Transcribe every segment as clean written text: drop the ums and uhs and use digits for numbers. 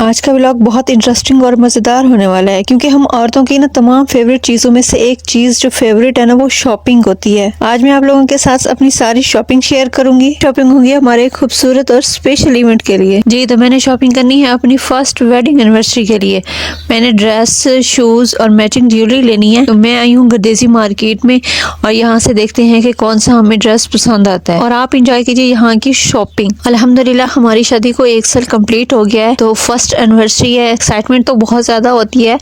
आज का व्लॉग बहुत इंटरेस्टिंग और मज़ेदार होने वाला है क्योंकि हम औरतों की ना तमाम फेवरेट चीज़ों में से एक चीज़ जो फेवरेट है ना वो शॉपिंग होती है। आज मैं आप लोगों के साथ अपनी सारी शॉपिंग शेयर करूंगी। शॉपिंग होगी हमारे खूबसूरत और स्पेशल इवेंट के लिए। जी तो मैंने शॉपिंग करनी है अपनी फर्स्ट वेडिंग एनिवर्सरी के लिए। मैंने ड्रेस, शूज़ और मैचिंग ज्वेलरी लेनी है। तो मैं आई हूँ गर्देजी मार्केट में और यहाँ से देखते हैं कि कौन सा हमें ड्रेस पसंद आता है और आप इंजॉय कीजिए यहाँ की शॉपिंग। अल्हम्दुलिल्लाह हमारी शादी को 1 साल कंप्लीट हो गया है। तो फर्स्ट एनिवर्सरी है, एक्साइटमेंट तो बहुत ज़्यादा होती है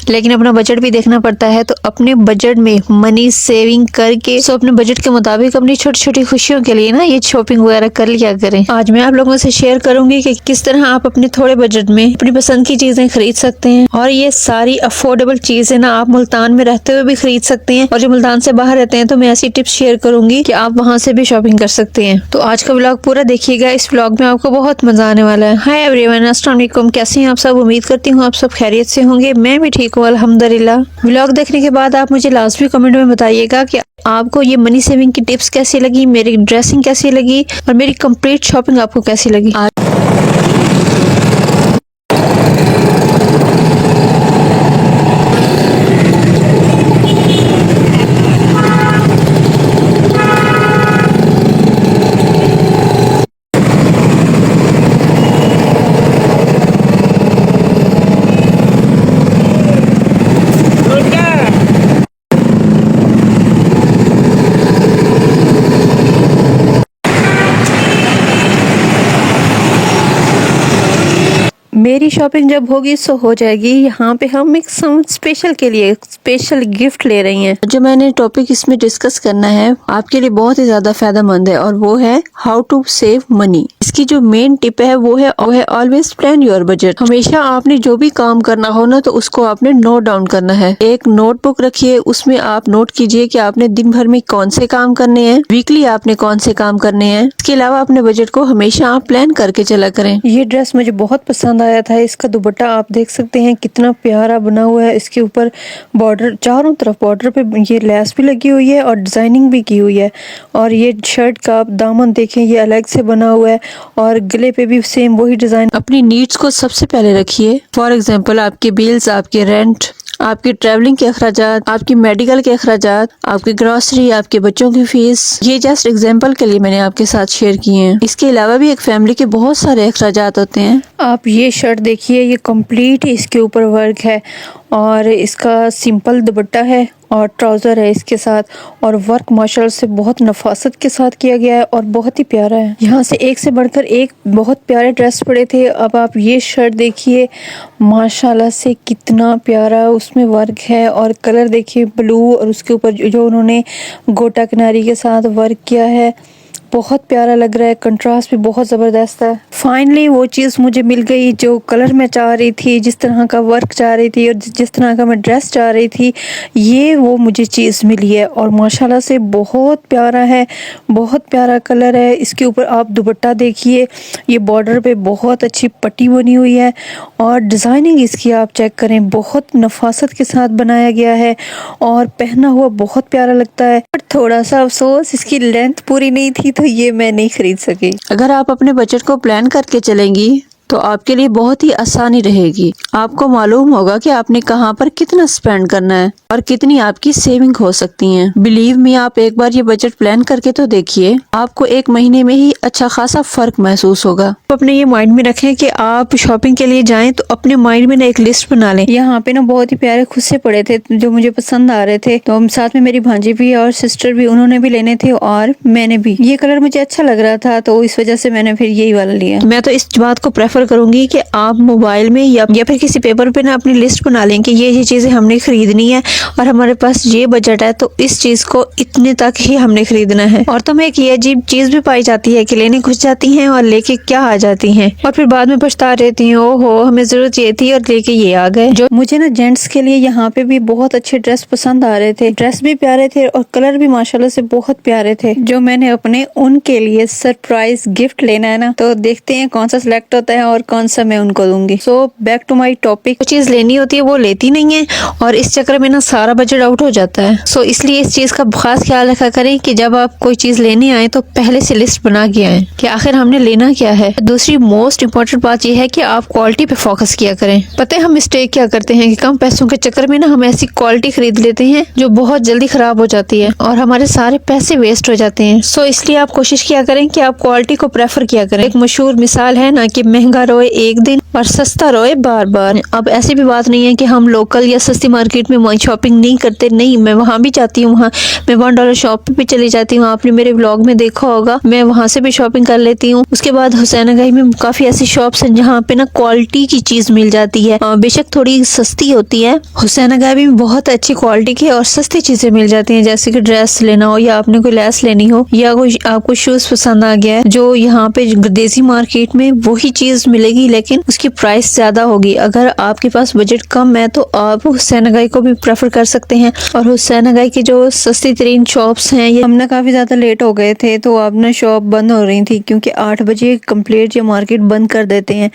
लेकिन अपना बजट भी देखना पड़ता है। तो अपने बजट में मनी सेविंग करके सो अपने बजट के मुताबिक अपनी छोटी छोटी खुशियों के लिए ना ये शॉपिंग वगैरह कर लिया करें। आज मैं आप लोगों से शेयर करूंगी कि किस तरह आप अपने थोड़े बजट में अपनी पसंद की चीजें खरीद सकते हैं और ये सारी अफोर्डेबल चीजें ना आप मुल्तान में रहते हुए भी खरीद सकते हैं और जो मुल्तान से बाहर रहते हैं तो मैं ऐसी टिप्स शेयर करूंगी कि आप वहाँ से भी शॉपिंग कर सकते हैं। तो आज का व्लॉग पूरा देखिएगा, इस व्लॉग में आपको बहुत मजा आने वाला है। हाय एवरीवन, अस्सलाम वालेकुम, कैसे हैं आप सब? उम्मीद करती हूँ आप सब खैरियत से होंगे। मैं भी ठीक हूँ अल्हम्दुलिल्लाह। व्लॉग देखने के बाद आप मुझे लाजमी कमेंट में बताइएगा कि आपको ये मनी सेविंग की टिप्स कैसी लगी, मेरी ड्रेसिंग कैसी लगी और मेरी कंप्लीट शॉपिंग आपको कैसी लगी। मेरी शॉपिंग जब होगी सो हो जाएगी। यहाँ पे हम एक स्पेशल के लिए स्पेशल गिफ्ट ले रही हैं। जो मैंने टॉपिक इसमें डिस्कस करना है आपके लिए बहुत ही ज्यादा फायदेमंद है और वो है हाउ टू सेव मनी। इसकी जो मेन टिप है वो है ऑलवेज प्लान योर बजट। हमेशा आपने जो भी काम करना हो ना तो उसको आपने नोट डाउन करना है। एक नोटबुक रखिए, उसमें आप नोट कीजिए कि आपने दिन भर में कौन से काम करने हैं, वीकली आपने कौन से काम करने हैं। इसके अलावा अपने बजट को हमेशा आप प्लान करके चला करें। ये ड्रेस मुझे बहुत पसंद आया था। इसका दुपट्टा आप देख सकते हैं कितना प्यारा बना हुआ है। इसके ऊपर बॉर्डर, चारों तरफ बॉर्डर पे ये लेस भी लगी हुई है और डिजाइनिंग भी की हुई है। और ये शर्ट का दामन देखें, ये अलग से बना हुआ है और गले पे भी सेम वही डिजाइन। अपनी नीड्स को सबसे पहले रखिए। फॉर एग्जाम्पल आपके बिल्स, आपके रेंट, आपकी ट्रैवलिंग के अखराजात, आपकी मेडिकल के अखराजात, आपकी ग्रोसरी, आपके बच्चों की फीस। ये जस्ट एग्जांपल के लिए मैंने आपके साथ शेयर किए हैं। इसके अलावा भी एक फैमिली के बहुत सारे अखराजात होते हैं। आप ये शर्ट देखिए, ये कंप्लीट इसके ऊपर वर्क है और इसका सिंपल दुपट्टा है और ट्राउज़र है इसके साथ और वर्क माशाल्लाह से बहुत नफासत के साथ किया गया है और बहुत ही प्यारा है। यहाँ से एक से बढ़कर एक बहुत प्यारे ड्रेस पड़े थे। अब आप ये शर्ट देखिए, माशाल्लाह से कितना प्यारा उसमें वर्क है और कलर देखिए ब्लू और उसके ऊपर जो उन्होंने गोटा किनारी के साथ वर्क किया है, बहुत प्यारा लग रहा है। कंट्रास्ट भी बहुत ज़बरदस्त है। फाइनली वो चीज़ मुझे मिल गई जो कलर मैं चाह रही थी, जिस तरह का वर्क चाह रही थी और जिस तरह का मैं ड्रेस चाह रही थी, ये वो मुझे चीज़ मिली है और माशाल्लाह से बहुत प्यारा है, बहुत प्यारा कलर है। इसके ऊपर आप दुपट्टा देखिए, ये बॉर्डर पे बहुत अच्छी पट्टी बनी हुई है और डिज़ाइनिंग इसकी आप चेक करें, बहुत नफासत के साथ बनाया गया है और पहना हुआ बहुत प्यारा लगता है। पर थोड़ा सा अफसोस, इसकी लेंथ पूरी नहीं थी तो ये मैं नहीं खरीद सकी। अगर आप अपने बजट को प्लान करके चलेंगी तो आपके लिए बहुत ही आसानी रहेगी। आपको मालूम होगा कि आपने कहाँ पर कितना स्पेंड करना है और कितनी आपकी सेविंग हो सकती है। बिलीव मी, आप एक बार ये बजट प्लान करके तो देखिए, आपको 1 महीने में ही अच्छा खासा फर्क महसूस होगा। तो अपने ये माइंड में रखें कि आप शॉपिंग के लिए जाएं तो अपने माइंड में ना एक लिस्ट बना लें। यहाँ पे ना बहुत ही प्यारे खुद से पड़े थे जो मुझे पसंद आ रहे थे, तो साथ में मेरी भांजी भी और सिस्टर भी, उन्होंने भी लेने थे और मैंने भी। ये कलर मुझे अच्छा लग रहा था तो इस वजह से मैंने फिर यही वाला लिया। मैं तो इस बात को प्रेफर करूंगी कि आप मोबाइल में या फिर किसी पेपर पे ना अपनी लिस्ट बना लें कि ये चीजें हमने खरीदनी है और हमारे पास ये बजट है तो इस चीज को इतने तक ही हमने खरीदना है। और तो में एक ये अजीब चीज भी पाई जाती है कि लेने घुस जाती हैं और लेके क्या आ जाती हैं और फिर बाद में पछता रहती हैं, ओहो हमें जरूरत ये थी और लेके ये आ गए। जो मुझे ना जेंट्स के लिए यहाँ पे भी बहुत अच्छे ड्रेस पसंद आ रहे थे, ड्रेस भी प्यारे थे और कलर भी माशाल्लाह से बहुत प्यारे थे, जो मैंने अपने उनके लिए सरप्राइज गिफ्ट लेना है ना, तो देखते हैं कौन सा सिलेक्ट होता है और कौन सा मैं उनको दूंगी। So back to my topic, जो चीज लेनी होती है वो लेती नहीं है और इस चक्कर में ना सारा बजट आउट हो जाता है। सो इसलिए इस चीज का खास ख्याल रखा करें कि जब आप कोई चीज लेने आए तो पहले से लिस्ट बना के आए कि आखिर हमने लेना क्या है। दूसरी मोस्ट इम्पोर्टेंट बात यह है कि आप क्वालिटी पे फोकस किया करें। पता है हम मिस्टेक क्या करते हैं कि कम पैसों के चक्कर में ना हम ऐसी क्वालिटी खरीद लेते हैं जो बहुत जल्दी खराब हो जाती है और हमारे सारे पैसे वेस्ट हो जाते हैं। सो इसलिए आप कोशिश किया करें कि आप क्वालिटी को प्रेफर किया करें। एक मशहूर मिसाल है ना कि महंगा रोए एक दिन और सस्ता रोए बार बार। अब ऐसी भी बात नहीं है कि हम लोकल या सस्ती मार्केट में शॉपिंग नहीं करते, नहीं, मैं वहाँ भी जाती हूँ। वहाँ मैं $1 शॉप पे भी चली जाती हूँ, आपने मेरे व्लॉग में देखा होगा, मैं वहाँ से भी शॉपिंग कर लेती हूँ। उसके बाद हुसैनागाई में काफी ऐसी शॉप्स हैं जहाँ पे ना क्वालिटी की चीज मिल जाती है, बेशक थोड़ी सस्ती होती है। हुसैनागाई में बहुत अच्छी क्वालिटी की और सस्ती चीजें मिल जाती हैं, जैसे कि ड्रेस लेना हो या आपने कोई लेस लेनी हो या कोई आपको शूज पसंद आ गया है, जो यहाँ पे देसी मार्केट में वही चीज मिलेगी लेकिन उसकी प्राइस ज्यादा होगी। अगर आपके पास बजट कम है तो आप हुसैनागाई को भी प्रेफर कर सकते हैं। और हुसैनागाई की जो सस्ती तरीन शॉप्स हैं, ये हम ना काफी ज्यादा लेट हो गए थे तो अब ना शॉप बंद हो रही थी क्योंकि 8 बजे कंप्लीट या मार्केट बंद कर देते हैं।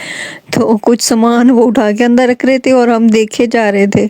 तो कुछ सामान वो उठा के अंदर रख रहे थे और हम देखे जा रहे थे।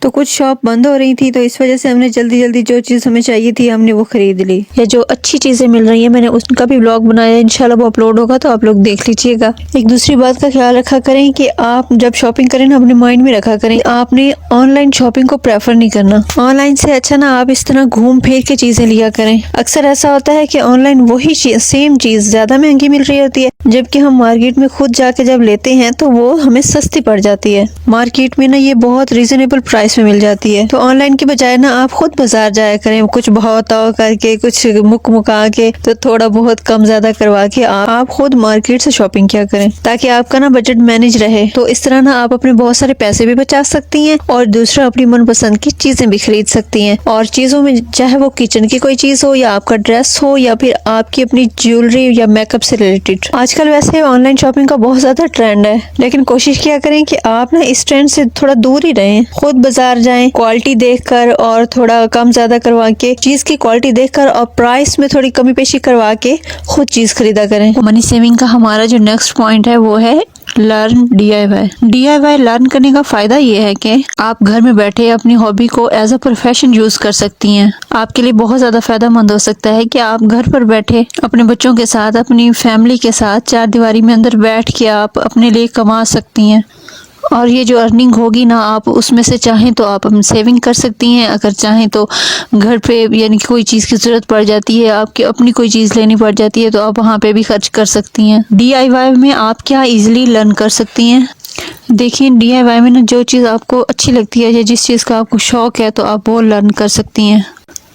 तो कुछ शॉप बंद हो रही थी तो इस वजह से हमने जल्दी जल्दी जो चीज़ हमें चाहिए थी हमने वो खरीद ली। या जो अच्छी चीज़ें मिल रही है मैंने उनका भी व्लॉग बनाया, इंशाल्लाह वो अपलोड होगा तो आप लोग देख लीजिएगा। एक दूसरी बात का ख्याल रखा करें कि आप जब शॉपिंग करें ना अपने माइंड में रखा करें आपने ऑनलाइन शॉपिंग को प्रेफर नहीं करना। ऑनलाइन से अच्छा ना आप इस तरह घूम फिर के चीज़ें लिया करें। अक्सर ऐसा होता है कि ऑनलाइन वही सेम चीज़ ज़्यादा महंगी मिल रही होती है, जबकि हम मार्केट में खुद जाके जब लेते हैं तो वो हमें सस्ती पड़ जाती है। मार्केट में ना ये बहुत रीजनेबल प्राइस में मिल जाती है। तो ऑनलाइन की बजाय ना आप खुद बाजार जाया करें, कुछ भाव ताव करके, कुछ मुका के, तो थोड़ा बहुत कम ज्यादा करवा के आप खुद मार्केट से शॉपिंग किया करें ताकि आपका ना बजट मैनेज रहे। तो इस तरह ना आप अपने बहुत सारे पैसे भी बचा सकती हैं और दूसरा अपनी मनपसंद की चीजें भी खरीद सकती हैं। और चीजों में चाहे वो किचन की कोई चीज हो या आपका ड्रेस हो या फिर आपकी अपनी ज्वेलरी या मेकअप से रिलेटेड। आजकल वैसे ऑनलाइन शॉपिंग का बहुत ज्यादा ट्रेंड है, लेकिन कोशिश किया करें कि आप ना इस ट्रेंड से थोड़ा दूर ही रहें। खुद बाजार जाएं, क्वालिटी देखकर और थोड़ा कम ज्यादा करवा के, चीज की क्वालिटी देखकर और प्राइस में थोड़ी कमी पेशी करवा के खुद चीज खरीदा करें। मनी सेविंग का हमारा जो नेक्स्ट पॉइंट है वो है लर्न DIY। DIY लर्न करने का फायदा ये है कि आप घर में बैठे अपनी हॉबी को एज अ प्रोफेशन यूज कर सकती हैं। आपके लिए बहुत ज्यादा फायदेमंद हो सकता है कि आप घर पर बैठे अपने बच्चों के साथ, अपनी फैमिली के साथ चार दीवारी में अंदर बैठ के आप अपने लिए कमा सकती हैं। और ये जो अर्निंग होगी ना आप उसमें से चाहें तो आप सेविंग कर सकती हैं, अगर चाहें तो घर पे यानी कि कोई चीज़ की ज़रूरत पड़ जाती है, आपकी अपनी कोई चीज़ लेनी पड़ जाती है तो आप वहाँ पे भी खर्च कर सकती हैं। DIY में आप क्या इजीली लर्न कर सकती हैं। देखिए DIY में ना जो चीज़ आपको अच्छी लगती है या जिस चीज़ का आपको शौक है तो आप वो लर्न कर सकती हैं।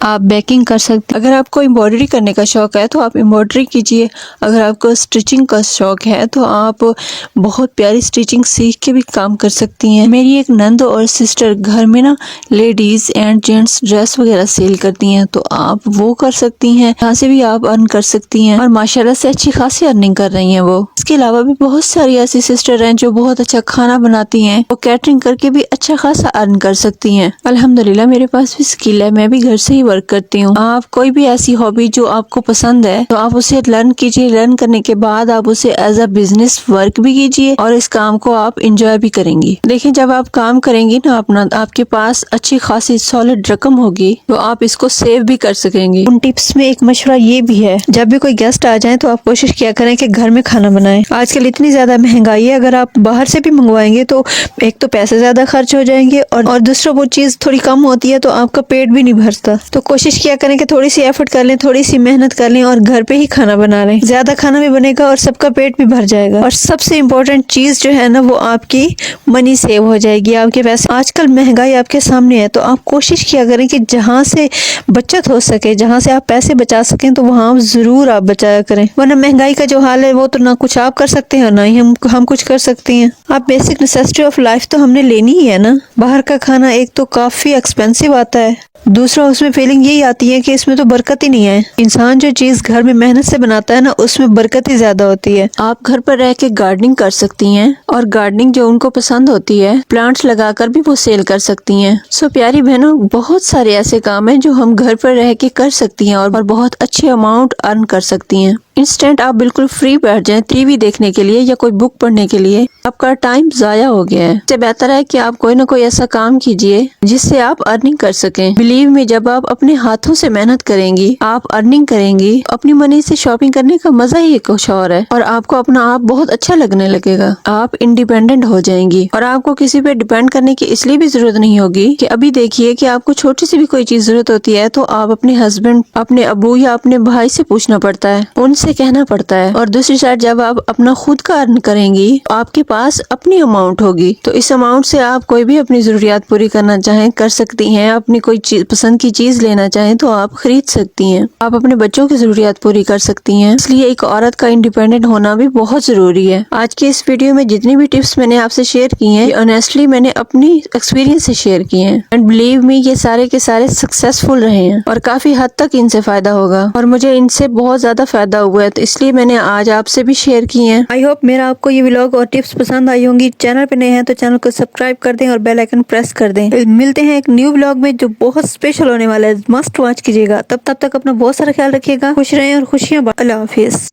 आप बेकिंग कर सकते हैं। अगर आपको एम्ब्रॉयडरी करने का शौक है तो आप एम्ब्रॉयडरी कीजिए। अगर आपको स्टिचिंग का शौक है तो आप बहुत प्यारी स्टिचिंग सीख के भी काम कर सकती हैं। मेरी एक नंद और सिस्टर घर में ना लेडीज एंड जेंट्स ड्रेस वगैरह सेल करती हैं, तो आप वो कर सकती हैं, यहाँ से भी आप अर्न कर सकती हैं और माशाल्लाह से अच्छी खासी अर्निंग कर रही हैं वो। इसके अलावा भी बहुत सारी ऐसी सिस्टर हैं जो बहुत अच्छा खाना बनाती हैं, वो कैटरिंग करके भी अच्छा खासा अर्न कर सकती हैं। अल्हम्दुलिल्लाह मेरे पास भी स्किल है, मैं भी घर से ही वर्क करती हूँ। आप कोई भी ऐसी हॉबी जो आपको पसंद है तो आप उसे लर्न कीजिए। लर्न करने के बाद आप उसे एज अ बिजनेस वर्क भी कीजिए और इस काम को आप इंजॉय भी करेंगी। देखिए जब आप काम करेंगी ना अपना, आपके पास अच्छी खासी सॉलिड रकम होगी तो आप इसको सेव भी कर सकेंगी। उन टिप्स में एक मशवरा ये भी है, जब भी कोई गेस्ट आ जाए तो आप कोशिश किया करें कि घर में खाना बनाएं। आजकल इतनी ज्यादा महंगाई है, अगर आप बाहर से भी मंगवाएंगे तो एक तो पैसे ज्यादा खर्च हो जाएंगे और दूसरा वो चीज थोड़ी कम होती है तो आपका पेट भी नहीं भरता। तो कोशिश किया करें कि थोड़ी सी एफर्ट कर लें, थोड़ी सी मेहनत कर लें और घर पे ही खाना बना लें। ज्यादा खाना भी बनेगा और सबका पेट भी भर जाएगा। और सबसे इम्पोर्टेंट चीज जो है ना वो आपकी मनी सेव हो जाएगी, आपके पैसे। आजकल महंगाई आपके सामने है तो आप कोशिश किया करें कि जहाँ से बचत हो सके, जहाँ से आप पैसे बचा सकें तो वहाँ जरूर आप बचाया करें, वरना महंगाई का जो हाल है वो तो ना कुछ आप कर सकते हैं ना ही हम कुछ कर सकते हैं। आप बेसिक नेसेसिटी ऑफ लाइफ तो हमने लेनी ही है ना। बाहर का खाना एक तो काफी एक्सपेंसिव आता है, दूसरा उसमें फीलिंग यही आती है कि इसमें तो बरकत ही नहीं है। इंसान जो चीज घर में मेहनत से बनाता है ना उसमें बरकत ही ज्यादा होती है। आप घर पर रह के गार्डनिंग कर सकती हैं और गार्डनिंग जो उनको पसंद होती है प्लांट्स लगाकर भी वो सेल कर सकती हैं। सो प्यारी बहनों, बहुत सारे ऐसे काम हैं जो हम घर पर रह के कर सकती हैं और बहुत अच्छे अमाउंट अर्न कर सकती हैं। इंस्टेंट आप बिल्कुल फ्री बैठ जाएं टीवी देखने के लिए या कोई बुक पढ़ने के लिए, आपका टाइम जाया हो गया है। इससे बेहतर है कि आप कोई ना कोई ऐसा काम कीजिए जिससे आप अर्निंग कर सकें। बिलीव मी, जब आप अपने हाथों से मेहनत करेंगी, आप अर्निंग करेंगी, अपनी मनी से शॉपिंग करने का मजा ही कुछ और है और आपको अपना आप बहुत अच्छा लगने लगेगा। आप इंडिपेंडेंट हो जाएंगी और आपको किसी पे डिपेंड करने की इसलिए भी जरूरत नहीं होगी कि अभी देखिए कि आपको छोटी सी भी कोई चीज जरूरत होती है तो आप अपने हस्बैंड, अपने अबू या अपने भाई से पूछना पड़ता है, उनसे कहना पड़ता है। और दूसरी साइड जब आप अपना खुद का अर्न करेंगी, आपके पास अपनी अमाउंट होगी, तो इस अमाउंट से आप कोई भी अपनी जरूरियात पूरी करना चाहें कर सकती हैं। अपनी कोई पसंद की चीज लेना चाहें तो आप खरीद सकती हैं। आप अपने बच्चों की जरूरियात पूरी कर सकती हैं। इसलिए एक औरत का इंडिपेंडेंट होना भी बहुत जरूरी है। आज के इस वीडियो में जितनी भी टिप्स मैंने आपसे शेयर की हैं, ऑनेस्टली मैंने अपनी एक्सपीरियंस से शेयर की हैं एंड बिलीव मी, ये सारे के सारे सक्सेसफुल रहे हैं और काफी हद तक इनसे फायदा होगा और मुझे इनसे बहुत ज्यादा फायदा हुआ है, तो इसलिए मैंने आज आपसे भी शेयर की हैं। आई होप मेरा आपको ये व्लॉग और टिप्स पसंद आई होंगी। चैनल पे नए हैं तो चैनल को सब्सक्राइब कर दें और बेल आइकन प्रेस कर दें। मिलते हैं एक न्यू व्लॉग में जो बहुत स्पेशल होने वाला है, मस्ट वॉच कीजिएगा। तब तक अपना बहुत सारा ख्याल रखिएगा, खुश रहें और खुशियां। अल्लाह हाफिज।